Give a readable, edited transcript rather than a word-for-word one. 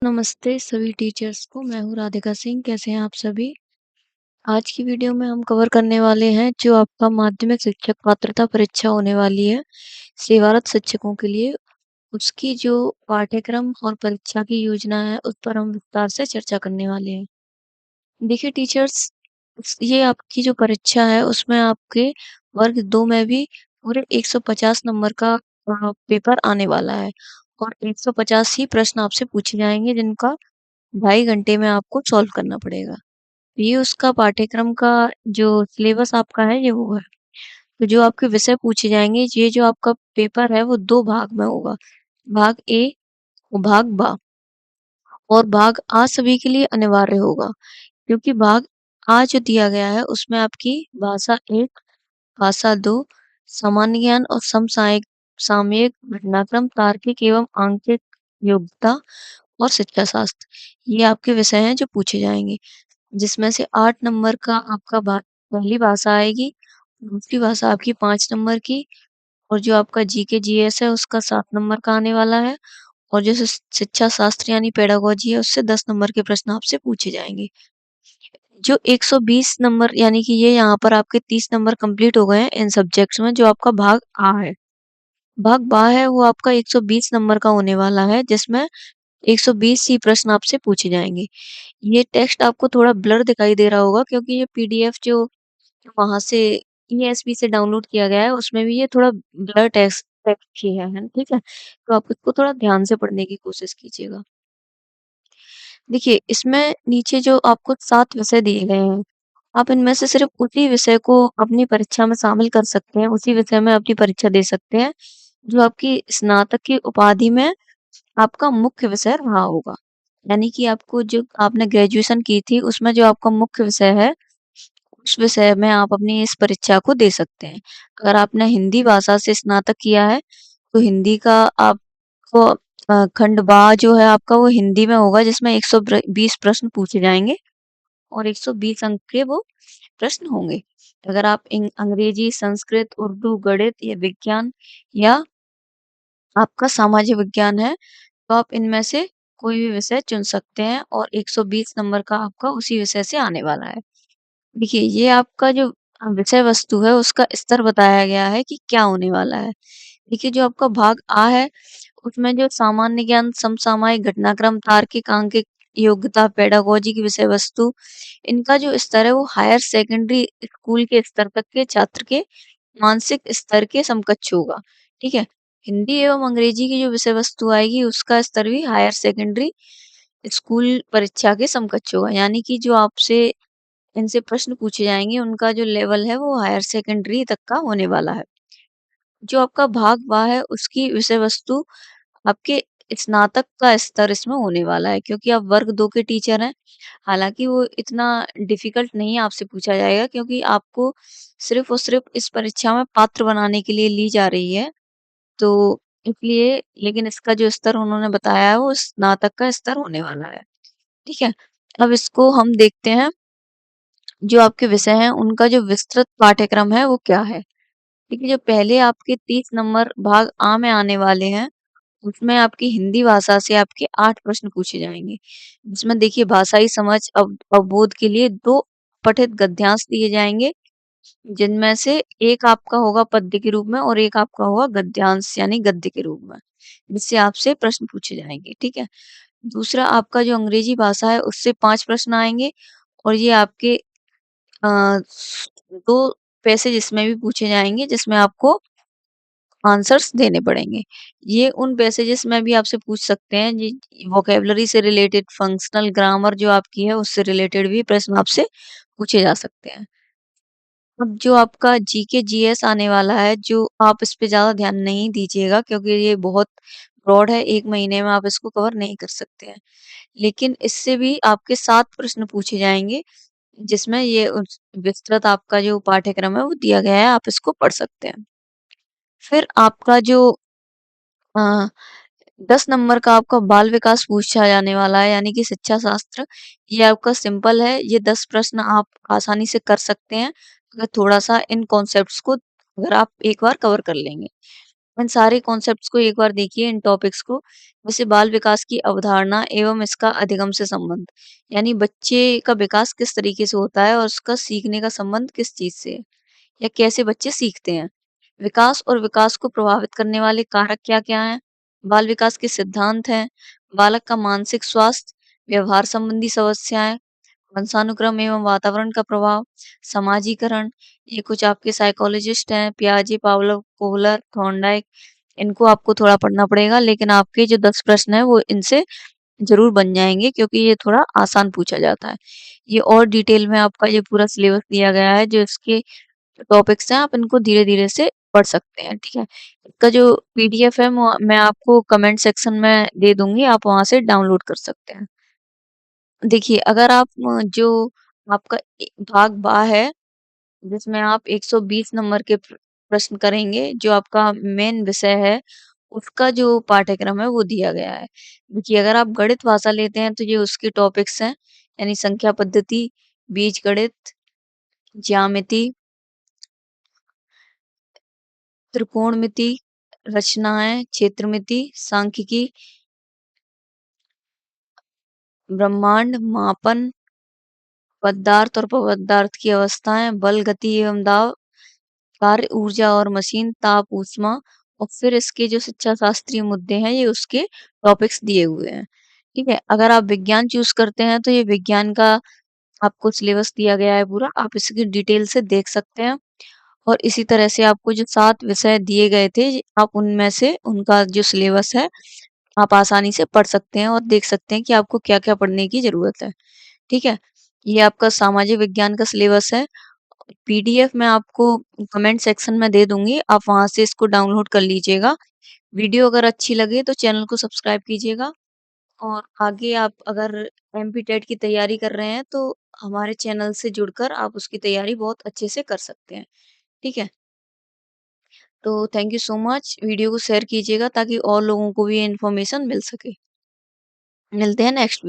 नमस्ते सभी टीचर्स को। मैं हूँ राधिका सिंह। कैसे हैं आप सभी? आज की वीडियो में हम कवर करने वाले हैं जो आपका माध्यमिक शिक्षक पात्रता परीक्षा होने वाली है सेवारत शिक्षकों के लिए, उसकी जो पाठ्यक्रम और परीक्षा की योजना है उस पर हम विस्तार से चर्चा करने वाले हैं। देखिए टीचर्स, ये आपकी जो परीक्षा है उसमें आपके वर्ग 2 में भी पूरे 150 नंबर का पेपर आने वाला है और 150 ही प्रश्न आपसे पूछे जाएंगे जिनका 2.5 घंटे में आपको सॉल्व करना पड़ेगा। ये उसका पाठ्यक्रम का जो सिलेबस आपका है ये वो है। तो जो आपके विषय पूछे जाएंगे, ये जो आपका पेपर है वो 2 भाग में होगा। भाग ए और भाग बा। और भाग आ सभी के लिए अनिवार्य होगा क्योंकि भाग आ जो दिया गया है उसमें आपकी भाषा 1, भाषा 2, सामान्य ज्ञान और समसामयिक सामयिक घटनाक्रम तार्किक एवं आंकिक योग्यता और शिक्षा शास्त्र, ये आपके विषय हैं जो पूछे जाएंगे। जिसमें से 8 नंबर का आपका पहली भाषा आएगी, दूसरी भाषा आपकी 5 नंबर की और जो आपका जीके जीएस है उसका 7 नंबर का आने वाला है और जो शिक्षा शास्त्र यानी पेडागोजी है उससे 10 नंबर के प्रश्न आपसे पूछे जाएंगे। जो 120 नंबर यानी कि ये यहाँ पर आपके 30 नंबर कंप्लीट हो गए हैं इन सब्जेक्ट्स में। जो आपका भाग आ है, भाग बा है वो आपका 120 नंबर का होने वाला है जिसमें 120 ही प्रश्न आपसे पूछे जाएंगे। ये टेक्स्ट आपको थोड़ा ब्लर दिखाई दे रहा होगा क्योंकि ये पीडीएफ जो वहां से ईएसपी से डाउनलोड किया गया है उसमें भी ये थोड़ा ब्लर टेक्स्ट टेक्स्ट ही है, ठीक है? तो आप इसको थोड़ा ध्यान से पढ़ने की कोशिश कीजिएगा। देखिए, इसमें नीचे जो आपको 7 विषय दिए गए हैं, आप इनमें से सिर्फ उसी विषय को अपनी परीक्षा में शामिल कर सकते हैं, उसी विषय में अपनी परीक्षा दे सकते हैं जो आपकी स्नातक की उपाधि में आपका मुख्य विषय रहा होगा। यानी कि आपको जो आपने ग्रेजुएशन की थी उसमें जो आपका मुख्य विषय है उस विषय में आप अपनी इस परीक्षा को दे सकते हैं। अगर आपने हिंदी भाषा से स्नातक किया है तो हिंदी का आपको खंड बा जो है आपका वो हिंदी में होगा जिसमें 120 प्रश्न पूछे जाएंगे और 120 अंक के वो प्रश्न होंगे। अगर आप अंग्रेजी, संस्कृत, उर्दू, गणित या विज्ञान या आपका सामाजिक विज्ञान है तो आप इनमें से कोई भी विषय चुन सकते हैं और 120 नंबर का आपका उसी विषय से आने वाला है। देखिए, ये आपका जो विषय वस्तु है उसका स्तर बताया गया है कि क्या होने वाला है। देखिए, जो आपका भाग आ है उसमें जो सामान्य ज्ञान, समसामयिक घटनाक्रम, तार्किक, आंकिक योग्यता, पेडागोजी की विषय वस्तु, इनका जो स्तर है वो हायर सेकेंडरी स्कूल के स्तर तक के छात्र के मानसिक स्तर के समकक्ष होगा। ठीक है? हिंदी एवं अंग्रेजी की जो विषय वस्तु आएगी उसका स्तर भी हायर सेकेंडरी स्कूल परीक्षा के समकक्ष होगा। यानी कि जो आपसे इनसे प्रश्न पूछे जाएंगे उनका जो लेवल है वो हायर सेकेंडरी तक का होने वाला है। जो आपका भाग बा है उसकी विषय वस्तु आपके स्नातक का स्तर इसमें होने वाला है क्योंकि आप वर्ग 2 के टीचर हैं। हालांकि वो इतना डिफिकल्ट नहीं आपसे पूछा जाएगा क्योंकि आपको सिर्फ और सिर्फ इस परीक्षा में पात्र बनाने के लिए ली जा रही है। तो इसलिए लेकिन इसका जो स्तर उन्होंने बताया है वो स्नातक का स्तर होने वाला है। ठीक है? अब इसको हम देखते हैं, जो आपके विषय हैं उनका जो विस्तृत पाठ्यक्रम है वो क्या है। ठीक है? जो पहले आपके 30 नंबर भाग आ में आने वाले हैं उसमें आपकी हिंदी भाषा से आपके 8 प्रश्न पूछे जाएंगे जिसमें देखिए भाषाई समझ अवबोध के लिए 2 पठित गद्यांश दिए जाएंगे जिनमें से एक आपका होगा पद्य के रूप में और एक आपका होगा गद्यांश यानी गद्य के रूप में, जिससे आपसे प्रश्न पूछे जाएंगे। ठीक है? दूसरा आपका जो अंग्रेजी भाषा है उससे 5 प्रश्न आएंगे और ये आपके 2 पैसेज इसमें भी पूछे जाएंगे जिसमें आपको आंसर्स देने पड़ेंगे। ये उन पैसेजेस में भी आपसे पूछ सकते हैं जी, वोकेबलरी से रिलेटेड, फंक्शनल ग्रामर जो आपकी है उससे रिलेटेड भी प्रश्न आपसे पूछे जा सकते हैं। अब जो आपका जीके जीएस आने वाला है, जो आप इस पे ज़्यादा ध्यान नहीं दीजिएगा क्योंकि ये बहुत ब्रॉड है, 1 महीने में आप इसको कवर नहीं कर सकते हैं। लेकिन इससे भी आपके 7 प्रश्न पूछे जाएँगे, जिसमें ये विस्तृत आपका जो पाठ्यक्रम है वो दिया गया है, आप इसको पढ़ सकते हैं। फिर आपका जो अ, 10 नंबर का आपका बाल विकास पूछा जाने वाला है यानी कि शिक्षा शास्त्र। ये आपका सिंपल है, ये 10 प्रश्न आप आसानी से कर सकते हैं, अगर थोड़ा-सा इन कॉन्सेप्ट्स को अगर आप एक बार कवर कर लेंगे। इन सारे कॉन्सेप्ट्स को एक बार देखिए, इन टॉपिक्स को। जैसे बाल विकास की अवधारणा एवं इसका अधिगम से संबंध, यानी बच्चे का विकास किस तरीके से होता है और उसका सीखने का संबंध किस चीज से है, या कैसे बच्चे सीखते हैं। विकास और विकास को प्रभावित करने वाले कारक क्या-क्या हैं? बाल विकास के सिद्धांत हैं, बालक का मानसिक स्वास्थ्य, व्यवहार संबंधी समस्याएं, वंशानुक्रम एवं वातावरण का प्रभाव, समाजीकरण। ये कुछ आपके साइकोलॉजिस्ट हैं, पियाजे, पावलोव, कोहलर, थॉर्नडाइक। इनको आपको थोड़ा पढ़ना पड़ेगा, लेकिन आपके जो 10 प्रश्न हैं वो इनसे ज़रूर बन जाएँगे, क्योंकि ये थोड़ा आसान पूछा जाता है। ये और डिटेल में आपका ये पूरा सिलेबस दिया गया है, जो इसके टॉपिक्स हैं, आप इनको धीरे-धीरे से पढ़ सकते हैं, ठीक है? इसका जो पीडीएफ है मैं आपको कमेंट सेक्शन में दे दूँगी, आप वहाँ से डाउनलोड कर सकते हैं। देखिए, अगर आप जो आपका भाग बा है, जिसमें आप 120 नंबर के प्रश्न करेंगे, जो आपका मेन विषय है, उसका जो पाठ्यक्रम है वो दिया गया है। देखिए, अगर आप गणित भाषा लेते हैं तो ये उसके टॉपिक्स हैं, यानी संख्या पद्धति, बीजगणित, ज्यामिति, त्रिकोणमिति, रचनाएँ, क्षेत्रमिति, सांख्यिकी, ब्रह्मांड, मापन, पदार्थ और अपवर्तक की अवस्थाएँ, बल, गति एवं दाब, कार्य, ऊर्जा और मशीन, ताप, ऊष्मा, और फिर इसके जो शिक्षा शास्त्रीय मुद्दे हैं, ये उसके टॉपिक्स दिए हुए हैं। ठीक है? अगर आप विज्ञान चूज़ करते हैं तो ये विज्ञान का आपको सिलेबस दिया गया है पूरा, आप इसकी डिटेल से देख सकते हैं। और इसी तरह से आपको जो 7 विषय दिए गए थे, आप उनमें से उनका जो सिलेबस है, आप आसानी से पढ़ सकते हैं और देख सकते हैं कि आपको क्या-क्या पढ़ने की ज़रूरत है। ठीक है? ये आपका सामाजिक विज्ञान का सिलेबस है। पीडीएफ मैं आपको कमेंट सेक्शन में दे दूँगी, आप वहाँ से इसको डाउनलोड कर लीजिएगा। वीडियो अगर अच्छी लगे तो चैनल को सब्सक्राइब कीजिएगा, और आगे आप अगर एमपी टेट की तैयारी कर रहे हैं तो हमारे चैनल से जुड़कर आप उसकी तैयारी बहुत अच्छे से कर सकते हैं। ठीक है? तो thank you so much. Video को शेयर कीजिएगा ताकि और लोगों को भी ये इन्फॉर्मेशन मिल सके। मिलते हैं नेक्स्ट